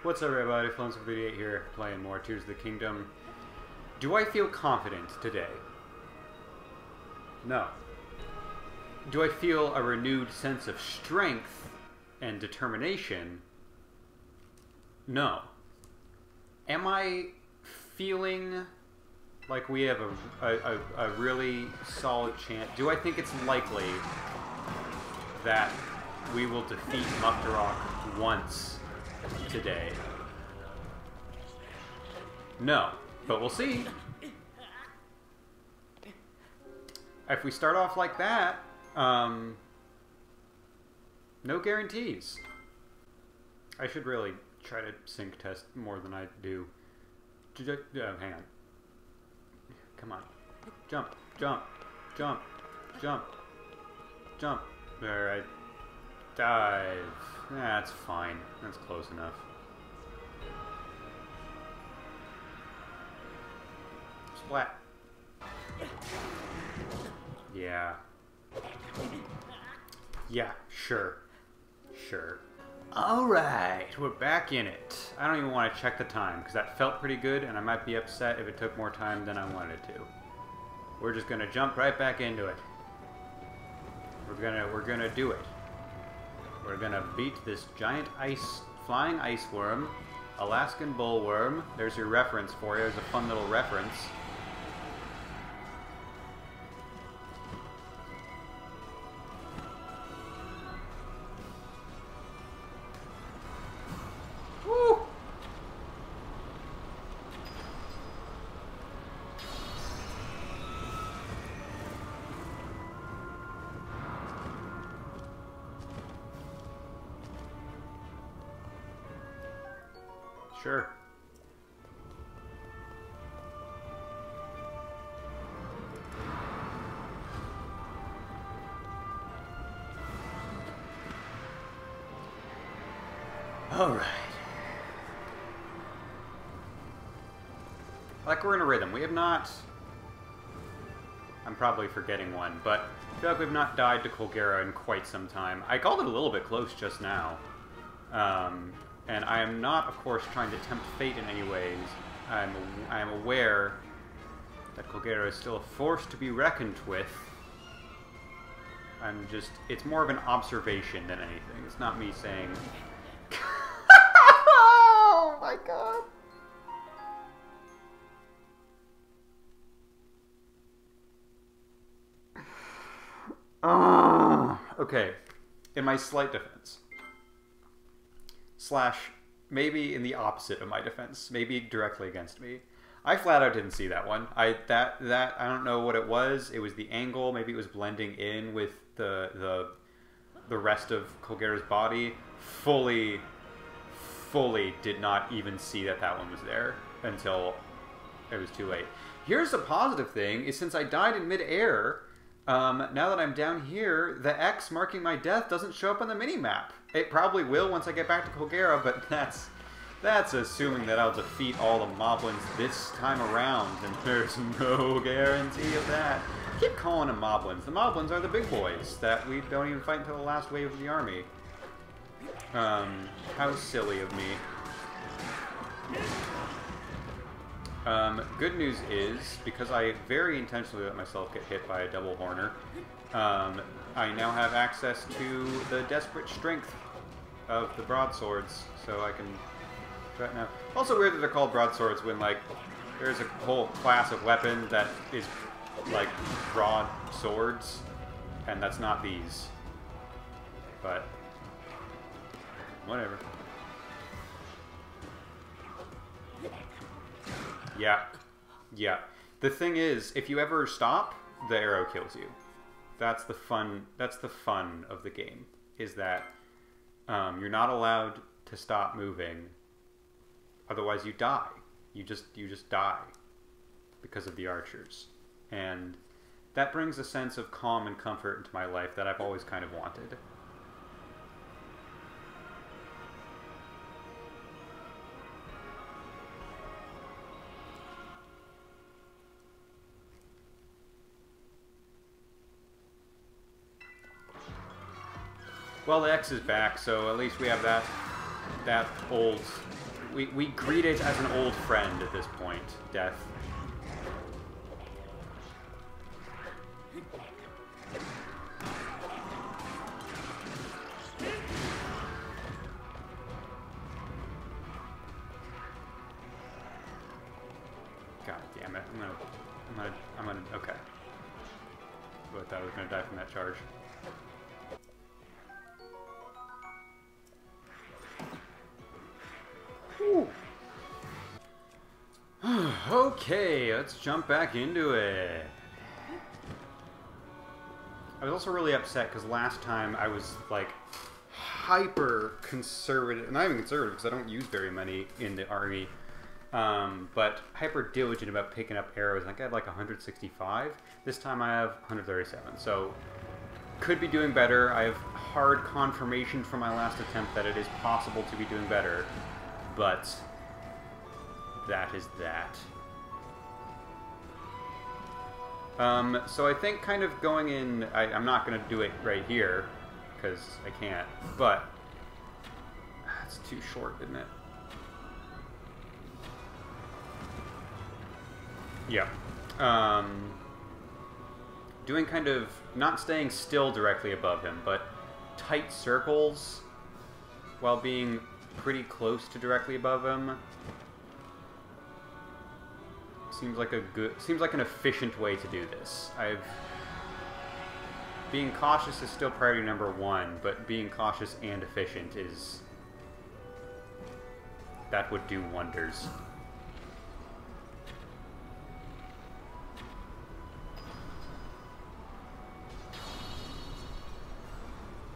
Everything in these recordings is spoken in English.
What's up, everybody? Flones38 here, playing more Tears of the Kingdom. Do I feel confident today? No. Do I feel a renewed sense of strength and determination? No. Am I feeling like we have a really solid chance? Do I think it's likely that we will defeat Mucktorok once today? No, but we'll see. If we start off like that, no guarantees. I should really try to sync test more than I do. Hang on. Come on. Jump, jump, jump, jump, jump. Alright. Dive. That's fine. That's close enough. Splat. Yeah. Yeah, sure. Sure. Alright, we're back in it. I don't even want to check the time, because that felt pretty good, and I might be upset if it took more time than I wanted to. We're just gonna jump right back into it. We're gonna do it. We're gonna beat this giant flying ice worm, Alaskan bullworm. There's your reference for you. There's a fun little reference. Woo! Sure. All right. Like we're in a rhythm. We have not... I'm probably forgetting one, but I feel like we've not died to Colgera in quite some time. I called it a little bit close just now. And I am not, of course, trying to tempt fate in any ways. I am aware that Colgera is still a force to be reckoned with. It's more of an observation than anything. It's not me saying... Oh my god! Okay, in my slight defense. Slash, maybe in the opposite of my defense. Maybe directly against me. I flat out didn't see that one. I don't know what it was. It was the angle. Maybe it was blending in with the rest of Colgera's body. Fully did not even see that one was there until it was too late. Here's the positive thing, is since I died in mid-air, now that I'm down here, the X marking my death doesn't show up on the mini-map. It probably will once I get back to Colgera, but that's assuming that I'll defeat all the moblins this time around, and there's no guarantee of that. I keep calling them moblins. The moblins are the big boys that we don't even fight until the last wave of the army. How silly of me. Good news is, because I very intentionally let myself get hit by a double horner, I now have access to the desperate strength of the broadswords, so I can try it now. Also weird that they're called broadswords when, like, there's a whole class of weapon that is, like, broadswords, and that's not these. But... whatever. Yeah. Yeah. The thing is, if you ever stop, the arrow kills you. That's the fun of the game, is that you're not allowed to stop moving, otherwise you die. You just die because of the archers. And that brings a sense of calm and comfort into my life that I've always kind of wanted. Well, the X is back, so at least we have that old We greet it as an old friend at this point, death. God damn it! I'm gonna. Okay. I thought I was gonna die from that charge. Okay, let's jump back into it. I was also really upset because last time I was like hyper conservative, not even conservative because I don't use very many in the army, but hyper diligent about picking up arrows. I think I had like 165. This time I have 137, so could be doing better. I have hard confirmation from my last attempt that it is possible to be doing better, but that is that. So I think kind of going in, I'm not going to do it right here, because I can't, but it's too short, isn't it? Yeah. Doing kind of, not staying still directly above him, but tight circles while being pretty close to directly above him. Seems like an efficient way to do this. Being cautious is still priority number one, but being cautious and efficient that would do wonders.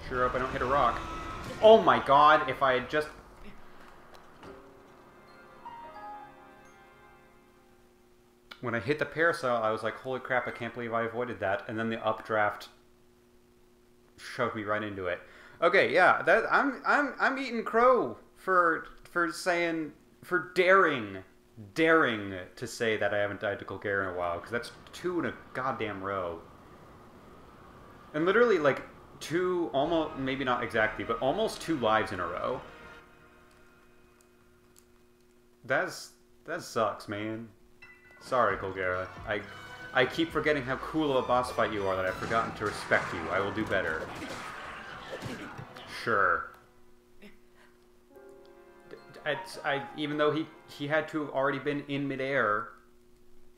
Sure hope I don't hit a rock. Oh my god, if I had just... When I hit the parasol, I was like, holy crap, I can't believe I avoided that. And then the updraft shoved me right into it. Okay, yeah, I'm eating crow for daring to say that I haven't died to Colgera in a while, because that's 2 in a goddamn row. And literally, like, 2, almost, maybe not exactly, but almost 2 lives in a row. That sucks, man. Sorry, Colgera. I keep forgetting how cool of a boss fight you are that I've forgotten to respect you. I will do better. Sure. Even though he had to have already been in midair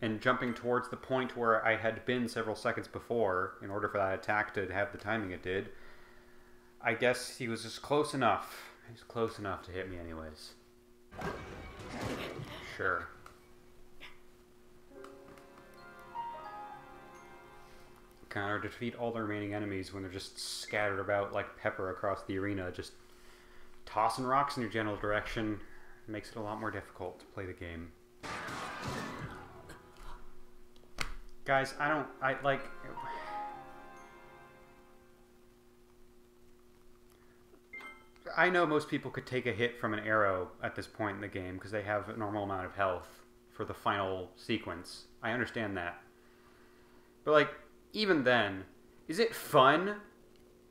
and jumping towards the point where I had been several seconds before in order for that attack to have the timing it did, I guess he was just close enough. He was close enough to hit me anyways. Sure. Kind of defeat all the remaining enemies when they're just scattered about like pepper across the arena. Just tossing rocks in your general direction makes it a lot more difficult to play the game. Guys, I know most people could take a hit from an arrow at this point in the game because they have a normal amount of health for the final sequence. I understand that. But like, even then, is it fun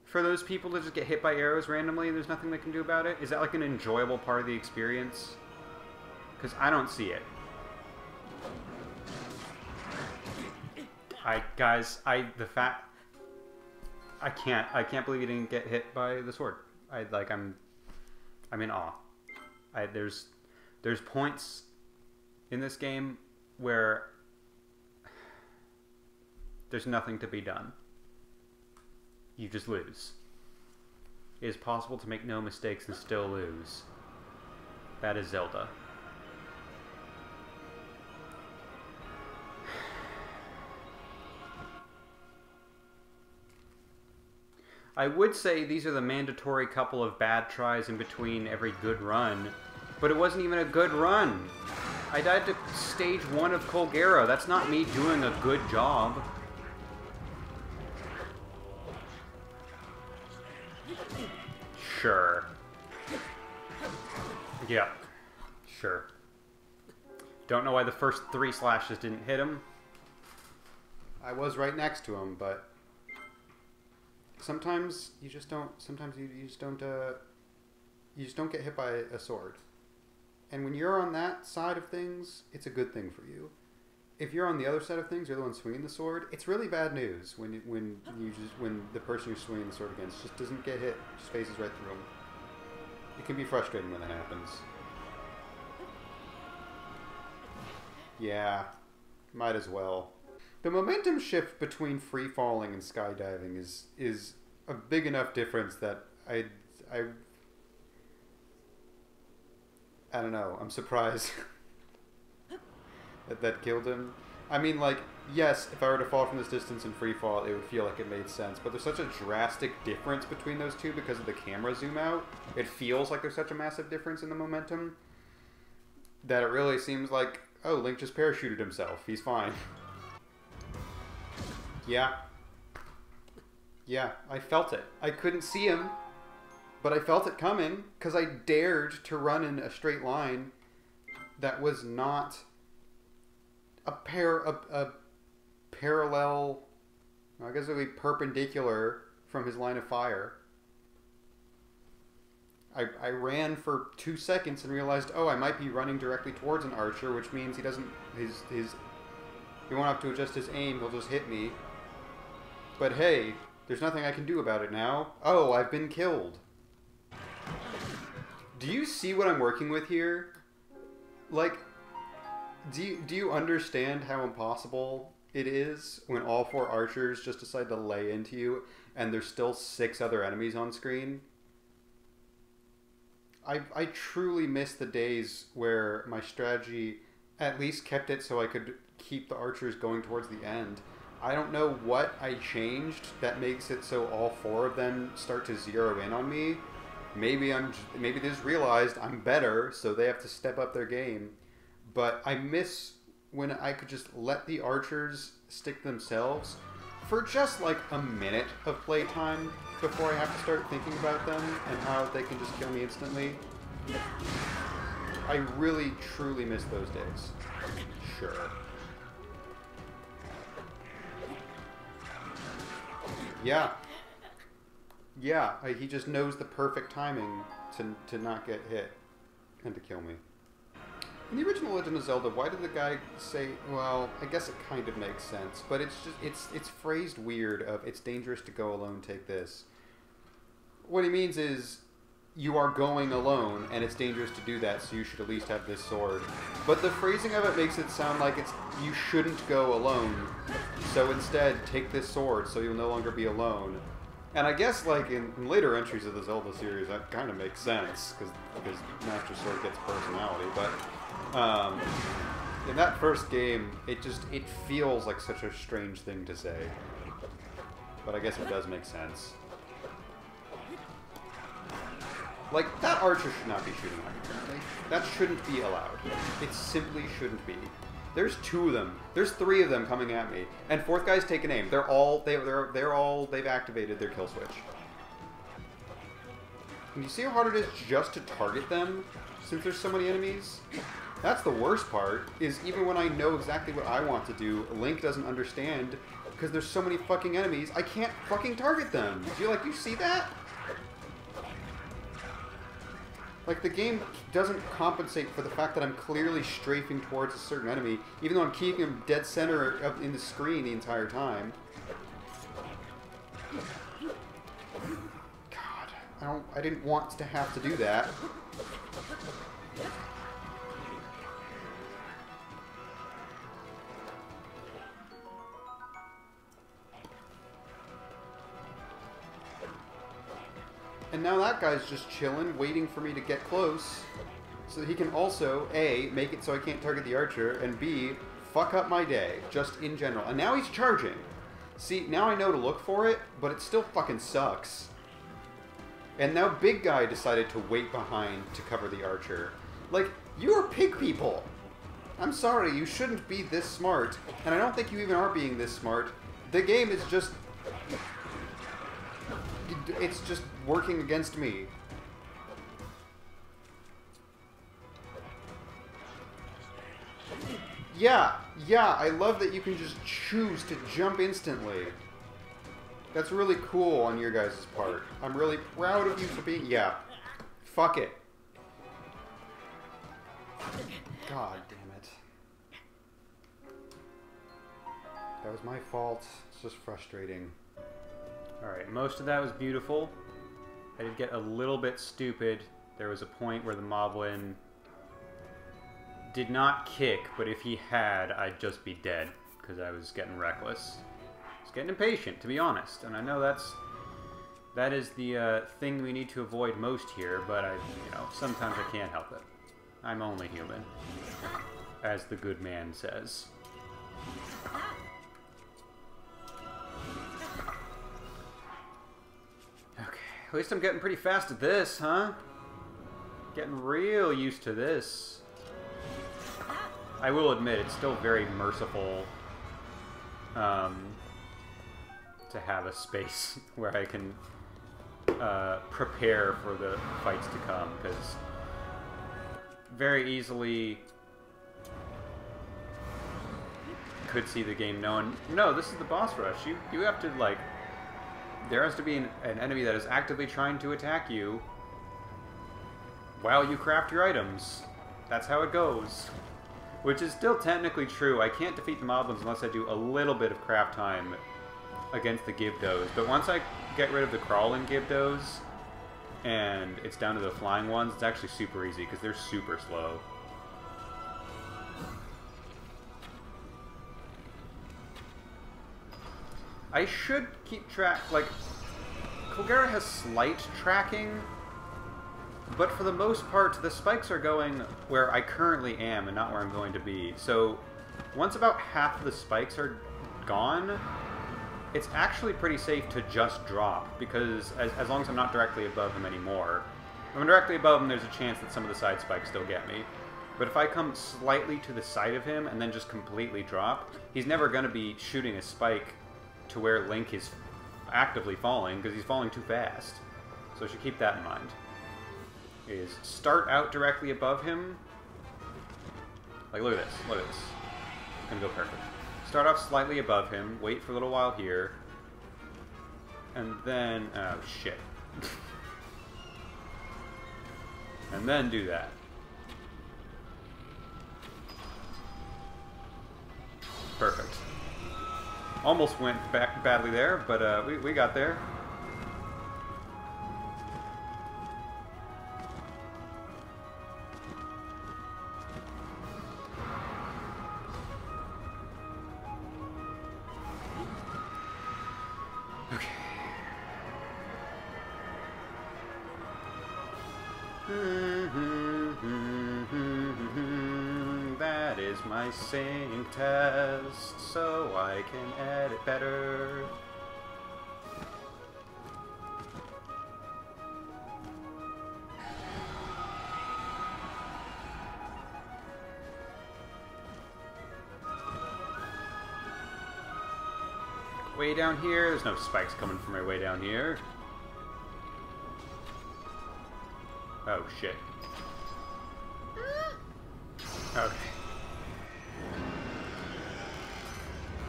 for those people to just get hit by arrows randomly and there's nothing they can do about it? Is that like an enjoyable part of the experience? Because I don't see it. I can't believe you didn't get hit by the sword. I'm in awe. There's points in this game where there's nothing to be done. You just lose. It is possible to make no mistakes and still lose. That is Zelda. I would say these are the mandatory couple of bad tries in between every good run, but it wasn't even a good run. I died to stage 1 of Colgera. That's not me doing a good job. Sure. Yeah. Sure. Don't know why the first 3 slashes didn't hit him. I was right next to him, but sometimes you just don't. Sometimes you just don't get hit by a sword. And when you're on that side of things, it's a good thing for you. If you're on the other side of things, you're the one swinging the sword, it's really bad news when the person you're swinging the sword against just doesn't get hit, just phases right through them. It can be frustrating when that happens. Yeah, might as well. The momentum shift between free falling and skydiving is a big enough difference that I don't know. I'm surprised that killed him. I mean, like, yes, if I were to fall from this distance in free fall, it would feel like it made sense. But there's such a drastic difference between those two because of the camera zoom out. It feels like there's such a massive difference in the momentum that it really seems like, oh, Link just parachuted himself. He's fine. Yeah. Yeah, I felt it. I couldn't see him, but I felt it coming because I dared to run in a straight line that was not a parallel, I guess it would be perpendicular from his line of fire. I ran for 2 seconds and realized, oh, I might be running directly towards an archer, which means he doesn't, he won't have to adjust his aim, he'll just hit me. But hey, there's nothing I can do about it now. Oh, I've been killed. Do you see what I'm working with here? Like, do you understand how impossible it is when all 4 archers just decide to lay into you and there's still 6 other enemies on screen? I truly miss the days where my strategy at least kept it so I could keep the archers going towards the end. I don't know what I changed that makes it so all 4 of them start to zero in on me. Maybe they just realized I'm better, so they have to step up their game. But I miss when I could just let the archers stick themselves for just like a minute of playtime before I have to start thinking about them and how they can just kill me instantly. I really, truly miss those days. Sure. Yeah. Yeah, he just knows the perfect timing to not get hit and to kill me. In the original Legend of Zelda, why did the guy say, well, I guess it kind of makes sense, but it's just, it's phrased weird of, it's dangerous to go alone, take this. What he means is, you are going alone, and it's dangerous to do that, so you should at least have this sword. But the phrasing of it makes it sound like it's, you shouldn't go alone, so instead, take this sword, so you'll no longer be alone. And I guess, like, in later entries of the Zelda series, that kind of makes sense, because Master Sword gets personality, but in that first game, it feels like such a strange thing to say. But I guess it does make sense. Like, that archer should not be shooting at me, apparently. That shouldn't be allowed. It simply shouldn't be. There's 2 of them. There's 3 of them coming at me. And 4th guy's taking aim. They've activated their kill switch. And you see how hard it is just to target them, since there's so many enemies? That's the worst part, is even when I know exactly what I want to do, Link doesn't understand, because there's so many fucking enemies, I can't fucking target them. Do you see that? Like, the game doesn't compensate for the fact that I'm clearly strafing towards a certain enemy, even though I'm keeping him dead center in the screen the entire time. God, I didn't want to have to do that. And now that guy's just chilling, waiting for me to get close, so that he can also, A, make it so I can't target the archer, and B, fuck up my day, just in general. And now he's charging. See, now I know to look for it, but it still fucking sucks. And now Big Guy decided to wait behind to cover the archer. Like, you are pig people! I'm sorry, you shouldn't be this smart, and I don't think you even are being this smart. The game is just... it's just working against me. Yeah, I love that you can just choose to jump instantly. That's really cool on your guys' part. I'm really proud of you for being... Yeah. Fuck it. God damn it. That was my fault. It's just frustrating. Alright, most of that was beautiful. I did get a little bit stupid. There was a point where the Moblin did not kick, but if he had, I'd just be dead, because I was getting reckless. I was getting impatient, to be honest, and I know that is the thing we need to avoid most here, but sometimes I can't help it. I'm only human, as the good man says. Okay, at least I'm getting pretty fast at this, huh? Getting real used to this. I will admit, it's still very merciful to have a space where I can prepare for the fights to come, because very easily could see the game knowing, no, this is the boss rush. You have to, like, there has to be an enemy that is actively trying to attack you while you craft your items. That's how it goes. Which is still technically true. I can't defeat the Moblins unless I do a little bit of craft time against the Gibdos. But once I get rid of the crawling Gibdos and it's down to the flying ones, it's actually super easy because they're super slow. I should keep track, like, Colgera has slight tracking, but for the most part, the spikes are going where I currently am and not where I'm going to be. So once about half of the spikes are gone, it's actually pretty safe to just drop, because as long as I'm not directly above him anymore. If I'm directly above him, there's a chance that some of the side spikes still get me. But if I come slightly to the side of him and then just completely drop, he's never going to be shooting a spike to where Link is actively falling, because he's falling too fast. So I should keep that in mind. Is start out directly above him. Like, look at this. Look at this. It's gonna go perfect. Start off slightly above him, wait for a little while here, and then... oh, shit. And then do that. Perfect. Almost went back badly there, but we got there. Okay. That is my sync test, so I can edit better. Way down here, there's no spikes coming from my way down here. Oh shit. Okay.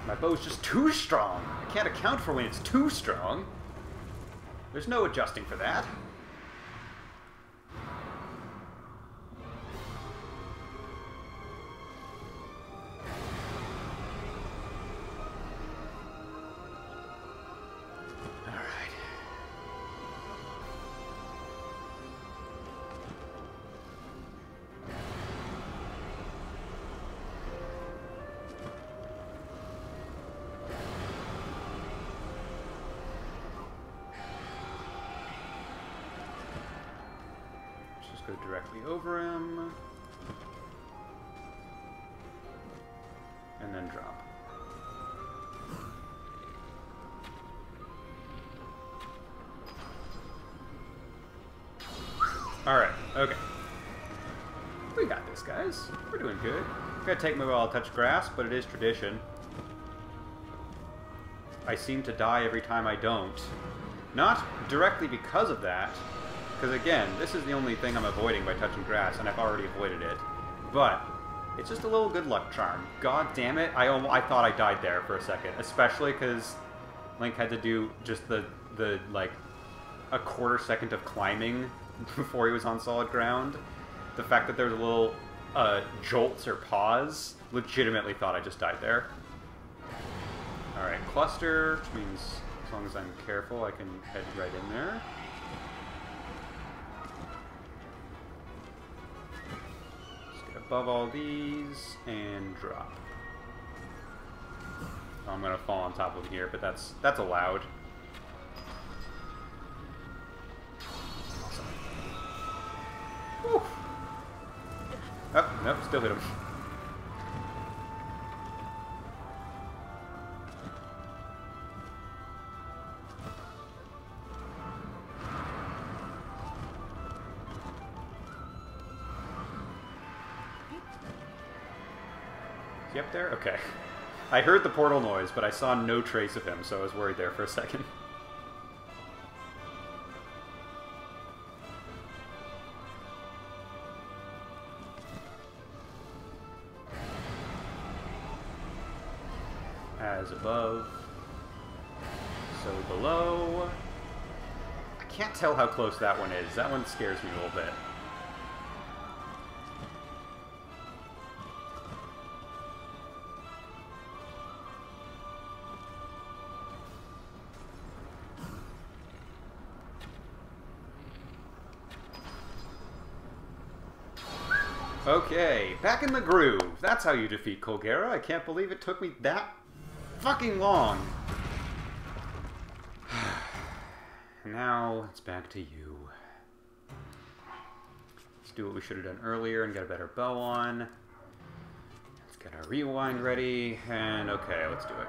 My bow's just too strong. I can't account for when it's too strong. There's no adjusting for that. Go directly over him, and then drop. Alright, okay. We got this, guys. We're doing good. It's gonna take me a while to touch grass, but it is tradition. I seem to die every time I don't. Not directly because of that, because again, this is the only thing I'm avoiding by touching grass, and I've already avoided it. But it's just a little good luck charm. God damn it, I thought I died there for a second, especially because Link had to do just the like a quarter second of climbing before he was on solid ground. The fact that there was a little jolts or pause. Legitimately thought I just died there. Alright, cluster, which means as long as I'm careful, I can head right in there. Just get above all these and drop. Oh, I'm gonna fall on top of here, but that's allowed. Awesome. Whew. Oh, nope, still hit him. Is he up there? Okay. I heard the portal noise, but I saw no trace of him, so I was worried there for a second. As above, so below. I can't tell how close that one is. That one scares me a little bit. Okay, back in the groove. That's how you defeat Colgera. I can't believe it took me that fucking long. Now it's back to you. Let's do what we should have done earlier and get a better bow on. Let's get our rewind ready, and okay, let's do it.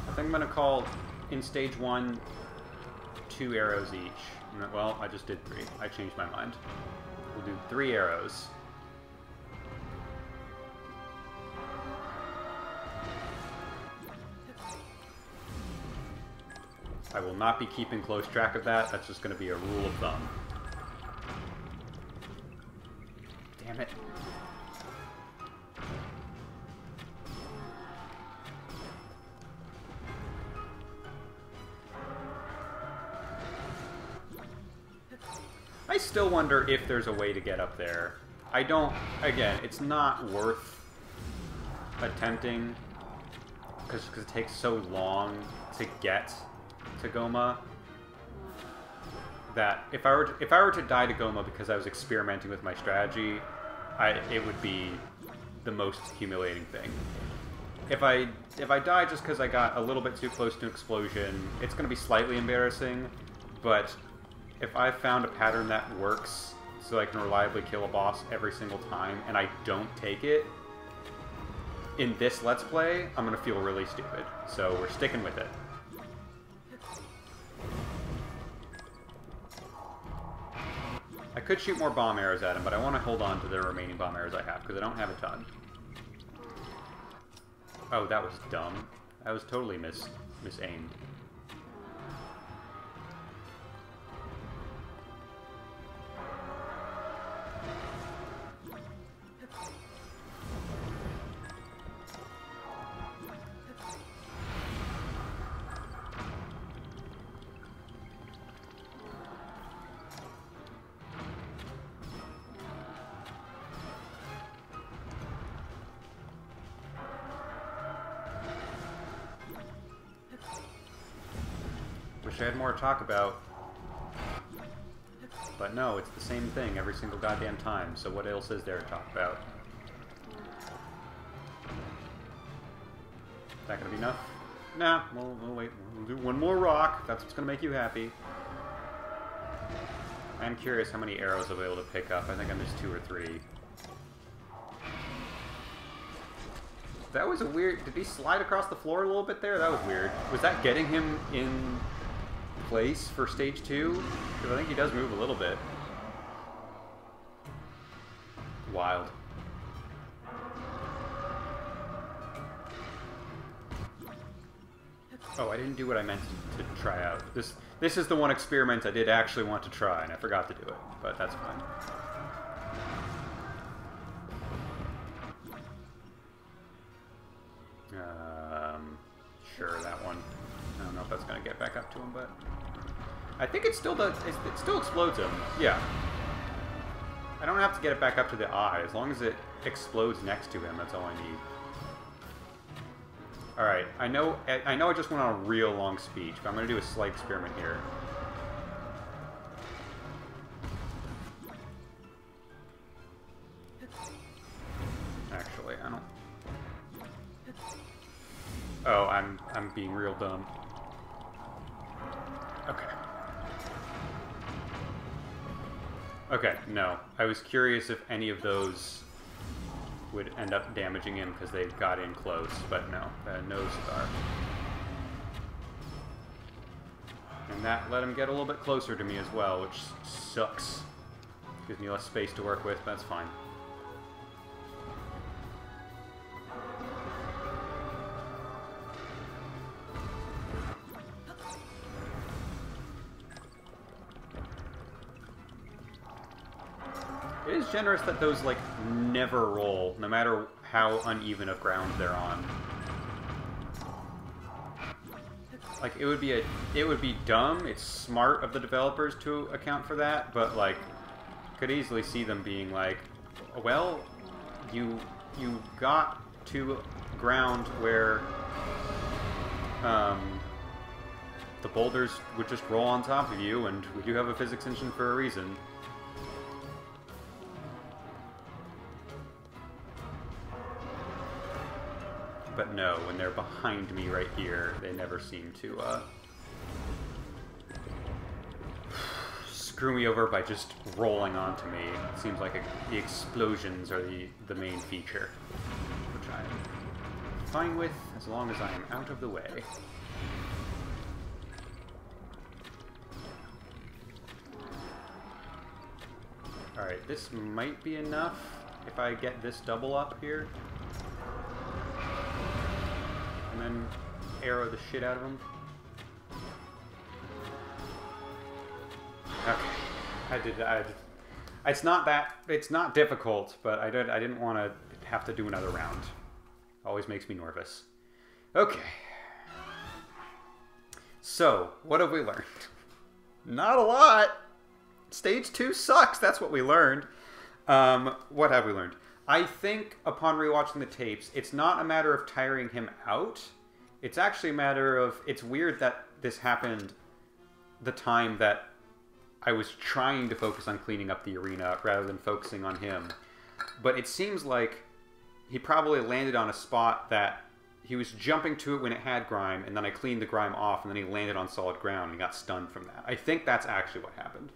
I think I'm gonna call in stage 1 2 arrows each. Well, I just did 3. I changed my mind. We'll do 3 arrows. I will not be keeping close track of that. That's just going to be a rule of thumb. Damn it. I still wonder if there's a way to get up there. I don't... Again, it's not worth attempting because it takes so long to get to Goma that if I were to die to Goma because I was experimenting with my strategy, it would be the most humiliating thing. If I die just because I got a little bit too close to an explosion, it's going to be slightly embarrassing, but if I found a pattern that works so I can reliably kill a boss every single time and I don't take it, in this Let's Play, I'm going to feel really stupid. So we're sticking with it. I could shoot more bomb arrows at him, but I want to hold on to the remaining bomb arrows I have because I don't have a ton. Oh, that was dumb. That was totally mis-aimed. I had more to talk about, but no, it's the same thing every single goddamn time, so what else is there to talk about? Is that gonna be enough? Nah, we'll wait. We'll do one more rock. That's what's gonna make you happy. I'm curious how many arrows I'll be able to pick up. I think I missed 2 or 3. That was a weird... Did he slide across the floor a little bit there? That was weird. Was that getting him in place for stage 2? Because I think he does move a little bit. Wild. Oh, I didn't do what I meant to try out. This is the one experiment I did actually want to try, and I forgot to do it. But that's fine. Sure, that one. I don't know. that's going to get back up to him, but I think it still does. It still explodes him. Yeah. I don't have to get it back up to the eye. As long as it explodes next to him, that's all I need. Alright, I know I just went on a real long speech, but I'm going to do a slight experiment here. Actually, I don't... Oh, I'm being real dumb. Okay. Okay, no. I was curious if any of those would end up damaging him because they got in close, but no. No cigar. And that let him get a little bit closer to me as well, which sucks. Gives me less space to work with, but that's fine. It is generous that those, like, never roll, no matter how uneven of ground they're on. Like, it would be dumb, it's smart of the developers to account for that, but, like, could easily see them being like, well, you got to ground where, the boulders would just roll on top of you, and we do have a physics engine for a reason. But no, when they're behind me right here, they never seem to, screw me over by just rolling onto me. It seems like the explosions are the main feature, which I'm fine with as long as I am out of the way. Alright, this might be enough if I get this double up here. And then arrow the shit out of him. Okay, it's not difficult, but I didn't want to have to do another round. Always makes me nervous. Okay. So, what have we learned? Not a lot. Stage 2 sucks, that's what we learned. What have we learned? I think, upon rewatching the tapes, it's not a matter of tiring him out. It's actually a matter of... It's weird that this happened the time that I was trying to focus on cleaning up the arena rather than focusing on him. But it seems like he probably landed on a spot that he was jumping to it when it had grime, and then I cleaned the grime off, and then he landed on solid ground and got stunned from that. I think that's actually what happened.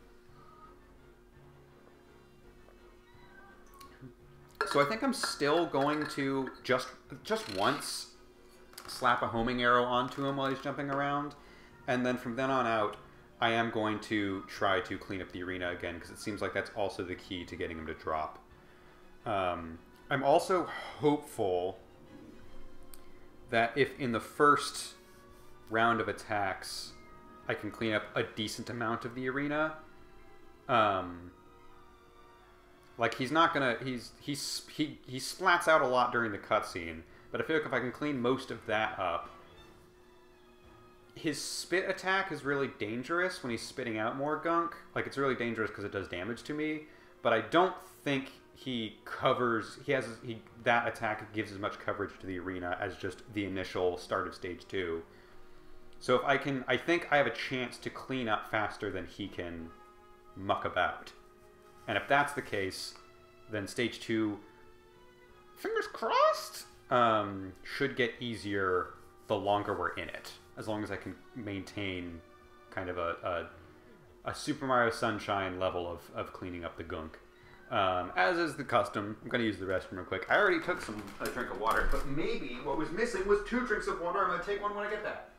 So I think I'm still going to just once slap a homing arrow onto him while he's jumping around, and then from then on out, I am going to try to clean up the arena again, because it seems like that's also the key to getting him to drop. I'm also hopeful that if in the first round of attacks I can clean up a decent amount of the arena, like, he's not gonna... He splats out a lot during the cutscene, but I feel like if I can clean most of that up... His spit attack is really dangerous when he's spitting out more gunk. Like, it's really dangerous because it does damage to me, but I don't think he covers... that attack gives as much coverage to the arena as just the initial start of Stage 2. So if I can... I think I have a chance to clean up faster than he can muck about. And if that's the case, then Stage 2, fingers crossed, should get easier the longer we're in it. As long as I can maintain kind of a Super Mario Sunshine level of cleaning up the gunk. As is the custom, I'm going to use the restroom real quick. I already took a drink of water, but maybe what was missing was 2 drinks of water. I'm going to take one when I get that.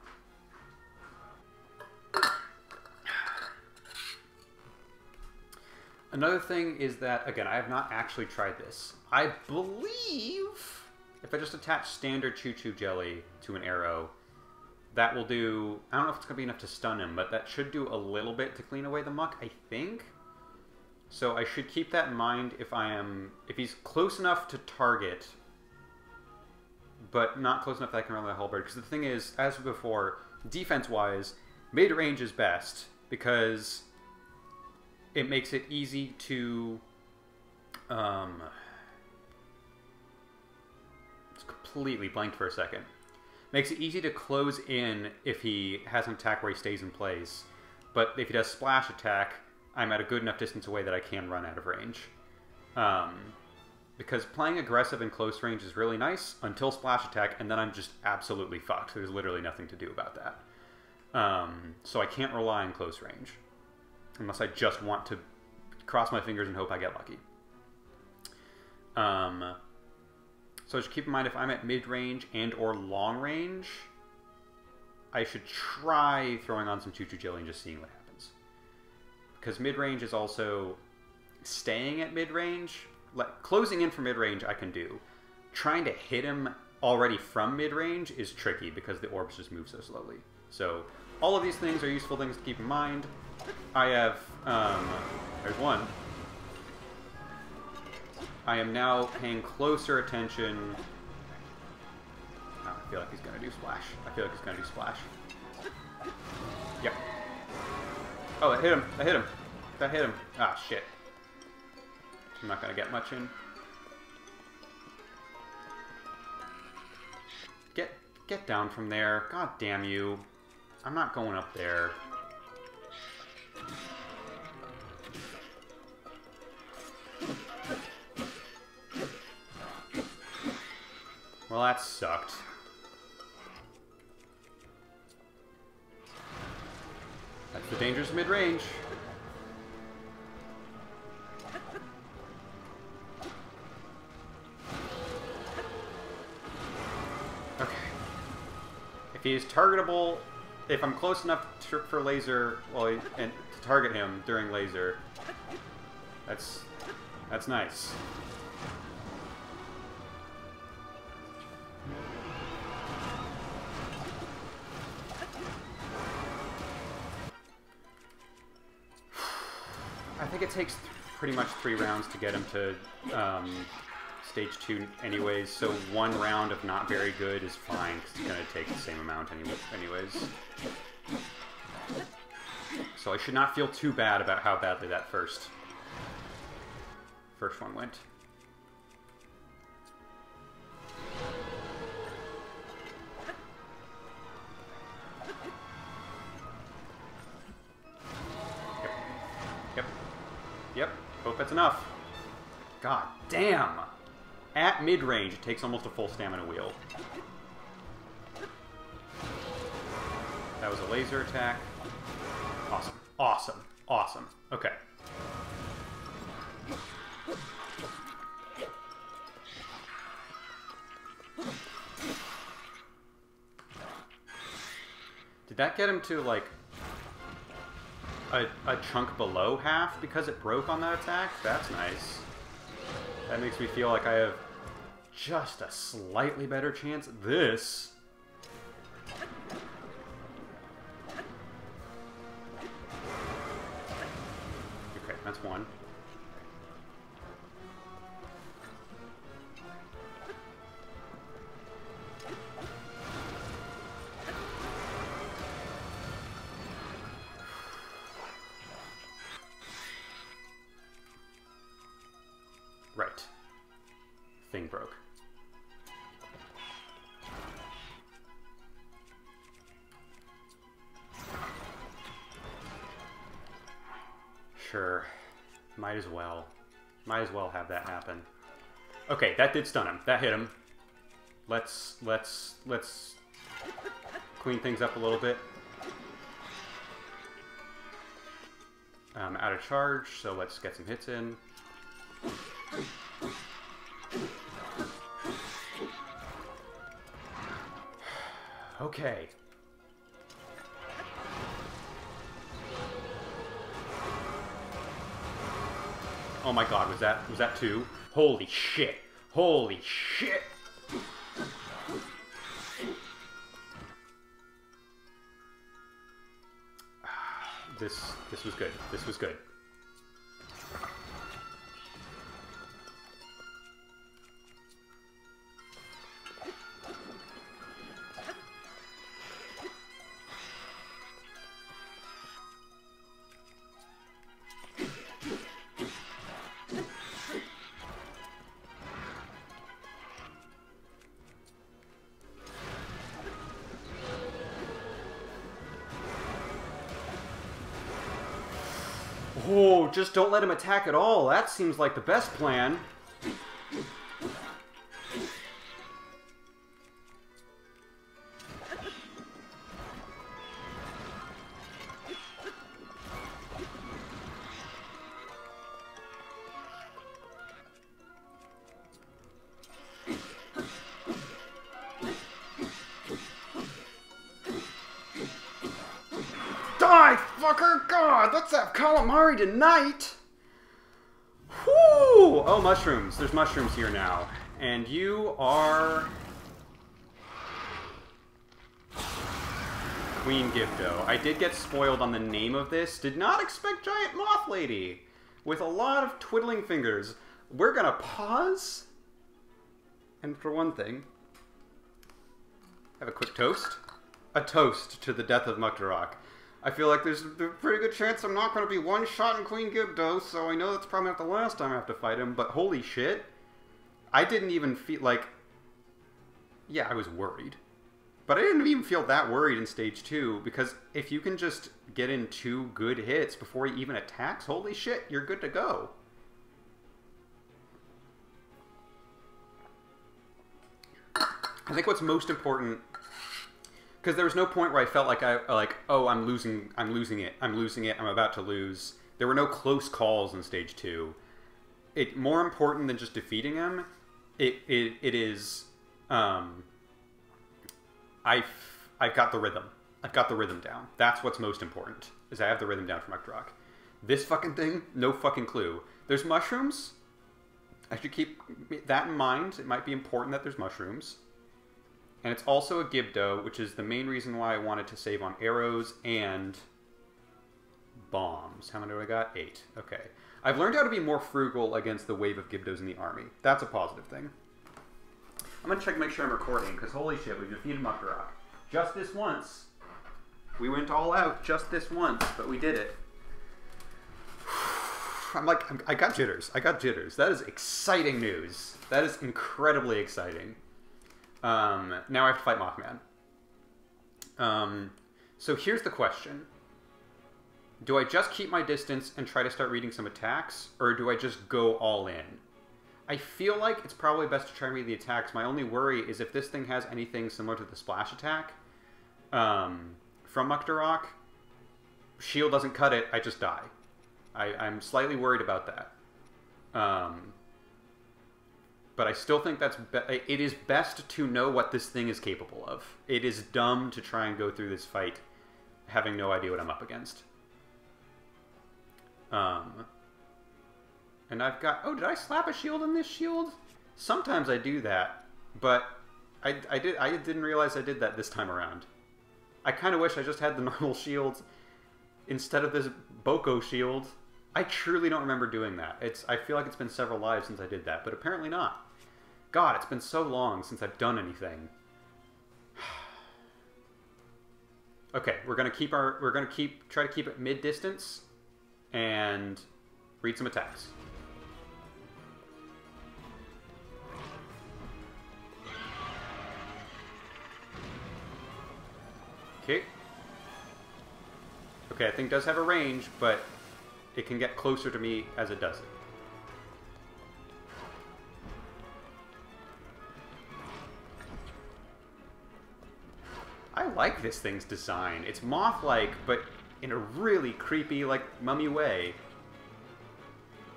Another thing is that, again, I have not actually tried this. I believe if I just attach standard choo-choo jelly to an arrow, that will do... I don't know if it's going to be enough to stun him, but that should do a little bit to clean away the muck, I think. So I should keep that in mind if he's close enough to target, but not close enough that I can run the halberd. Because the thing is, as before, defense-wise, mid-range is best because it makes it easy to... it's completely blanked for a second. Makes it easy to close in if he has an attack where he stays in place. But if he does splash attack, I'm at a good enough distance away that I can run out of range. Because playing aggressive in close range is really nice until splash attack, and then I'm just absolutely fucked. There's literally nothing to do about that. So I can't rely on close range. Unless I just want to cross my fingers and hope I get lucky. So just keep in mind, if I'm at mid-range and or long range, I should try throwing on some Choo-Choo Jelly and just seeing what happens. Because mid-range is also staying at mid-range. Like, closing in for mid-range I can do. Trying to hit him already from mid-range is tricky because the orbs just move so slowly. So all of these things are useful things to keep in mind. I have, there's one. I am now paying closer attention. Oh, I feel like he's going to do splash. I feel like he's going to do splash. Yep. Oh, that hit him. That hit him. That hit him. Ah, shit. I'm not going to get much in. Get down from there. God damn you. I'm not going up there. Well, that sucked. That's the dangers of mid-range. Okay. If he is targetable, if I'm close enough for laser, well, and to target him during laser, that's nice. I think it takes pretty much 3 rounds to get him to stage 2 anyways, so 1 round of not very good is fine, because it's going to take the same amount anyways. So I should not feel too bad about how badly that first one went. Yep, hope that's enough. God damn! At mid-range, it takes almost a full stamina wheel. That was a laser attack. Awesome, awesome, awesome. Okay. Did that get him to, like, a chunk below half because it broke on that attack? That's nice. That makes me feel like I have just a slightly better chance at this. Okay, that's one. Right. Thing broke. Sure. Might as well. Might as well have that happen. Okay, that did stun him. That hit him. Let's clean things up a little bit. I'm out of charge, so let's get some hits in. Okay. Oh my god, was that 2? Holy shit. Holy shit. This was good. This was good. Oh, just don't let him attack at all. That seems like the best plan. Die, fucker! God, let's have calamari tonight! Whoo! Oh, mushrooms. There's mushrooms here now. And you are... Queen Gibdo. I did get spoiled on the name of this. Did not expect Giant Moth Lady. With a lot of twiddling fingers. We're gonna pause. And for one thing, have a quick toast. A toast to the death of Mucktorok. I feel like there's a pretty good chance I'm not going to be one-shot in Queen Gibdo, so I know that's probably not the last time I have to fight him, but holy shit. I didn't even feel like... Yeah, I was worried. But I didn't even feel that worried in Stage 2, because if you can just get in 2 good hits before he even attacks, holy shit, you're good to go. I think what's most important... Because there was no point where I felt like oh, I'm losing it, I'm about to lose. There were no close calls in Stage 2. More important than just defeating him, it is, I've got the rhythm. I've got the rhythm down. That's what's most important, is I have the rhythm down for Mucktorok. This fucking thing, no fucking clue. There's mushrooms. I should keep that in mind. It might be important that there's mushrooms. And it's also a Gibdo, which is the main reason why I wanted to save on arrows and bombs. How many do I got? 8. Okay. I've learned how to be more frugal against the wave of Gibdos in the army. That's a positive thing. I'm going to check and make sure I'm recording, because holy shit, we defeated Mucktorok. Just this once. We went all out just this once, but we did it. I got jitters. I got jitters. That is exciting news. That is incredibly exciting. Now I have to fight Mothman. So here's the question. Do I just keep my distance and try to start reading some attacks, or do I just go all in? I feel like it's probably best to try and read the attacks. My only worry is if this thing has anything similar to the splash attack from Mucktorok, shield doesn't cut it, I just die. I'm slightly worried about that. But I still think it is best to know what this thing is capable of. It is dumb to try and go through this fight having no idea what I'm up against. And I've got... Oh, did I slap a shield in this shield? Sometimes I do that, but I didn't realize I did that this time around. I kind of wish I just had the normal shield instead of this Boko shield. I truly don't remember doing that. I feel like it's been several lives since I did that, but apparently not. God, it's been so long since I've done anything. Okay, try to keep it mid-distance and read some attacks. Okay. Okay, I think it does have a range, but it can get closer to me as it does it. I like this thing's design. It's moth-like, but in a really creepy, like, mummy way.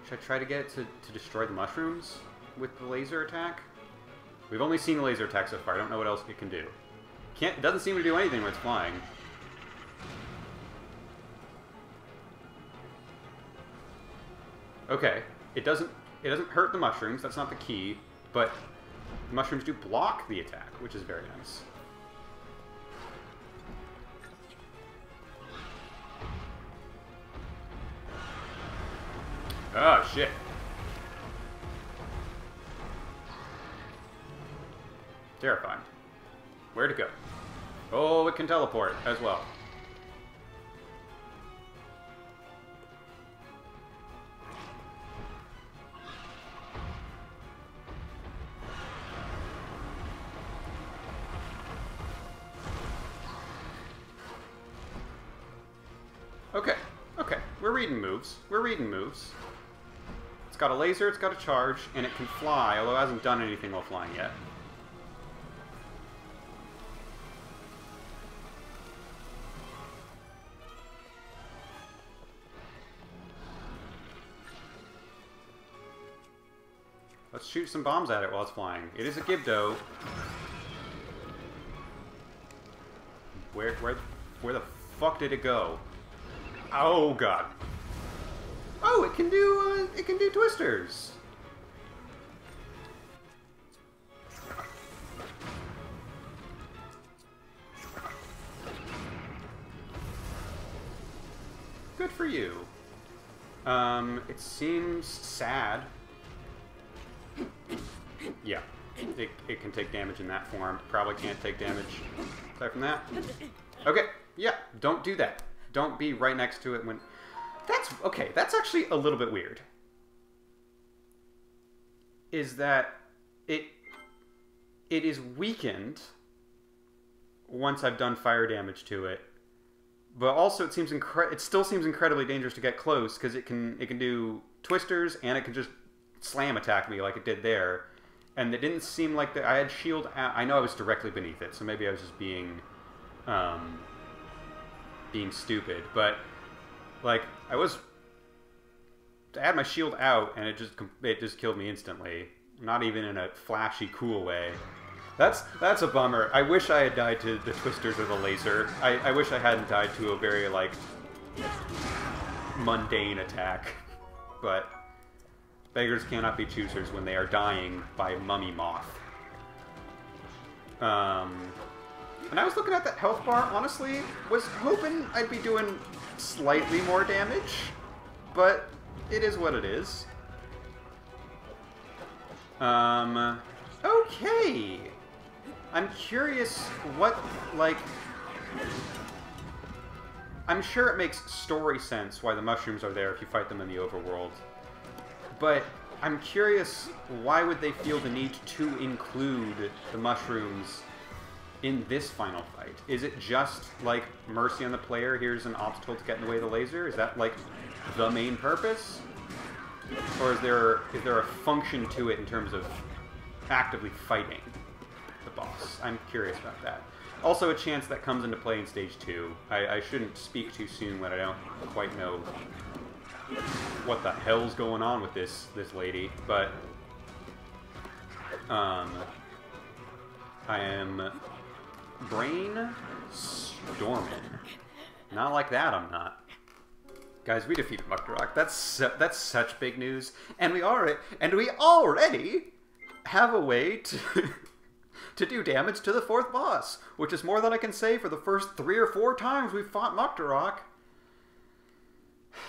Should I try to get it to destroy the mushrooms with the laser attack? We've only seen the laser attack so far. I don't know what else it can do. It doesn't seem to do anything when it's flying. Okay, it doesn't hurt the mushrooms. That's not the key, but the mushrooms do block the attack, which is very nice. Oh, shit. Terrifying. Where to go? Oh, it can teleport as well. Okay, okay. We're reading moves. We're reading moves. It's got a laser, it's got a charge, and it can fly, although it hasn't done anything while flying yet. Let's shoot some bombs at it while it's flying. It is a Gibdo. Where the fuck did it go? Oh god. Oh, it can do twisters. Good for you. It seems sad. Yeah, it can take damage in that form. Probably can't take damage aside from that. Okay, yeah, don't do that. Don't be right next to it when... That's... Okay, that's actually a little bit weird. Is that it is weakened once I've done fire damage to it. But also it seems it still seems incredibly dangerous to get close because it can do twisters and it can just slam attack me like it did there. And it didn't seem like I had shield out. I know I was directly beneath it, so maybe I was just being stupid. But like I had my shield out and it just killed me instantly. Not even in a flashy, cool way. That's a bummer. I wish I had died to the twisters or the laser. I wish I hadn't died to a very like mundane attack. But beggars cannot be choosers when they are dying by mummy moth. And I was looking at that health bar, honestly, was hoping I'd be doing slightly more damage, but it is what it is. Okay. I'm curious what, like... I'm sure it makes story sense why the mushrooms are there if you fight them in the overworld. But I'm curious, why would they feel the need to include the mushrooms in this final fight? Is it just, like, mercy on the player, here's an obstacle to get in the way of the laser? Is that, like, the main purpose? Or is there a function to it in terms of actively fighting the boss? I'm curious about that. Also a chance that comes into play in Stage 2. I shouldn't speak too soon when I don't quite know what the hell's going on with this lady, but I am brainstorming. Not like that, I'm not. Guys, we defeated Mucktorok. That's such big news, and we already have a way to to do damage to the 4th boss, which is more than I can say for the first 3 or 4 times we've fought Mucktorok.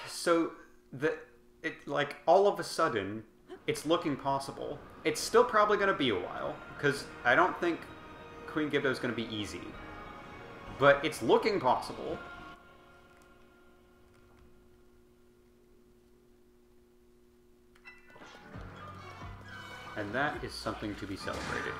So like all of a sudden, it's looking possible. It's still probably going to be a while, because I don't think Queen Gibdo is going to be easy. But it's looking possible. And that is something to be celebrated.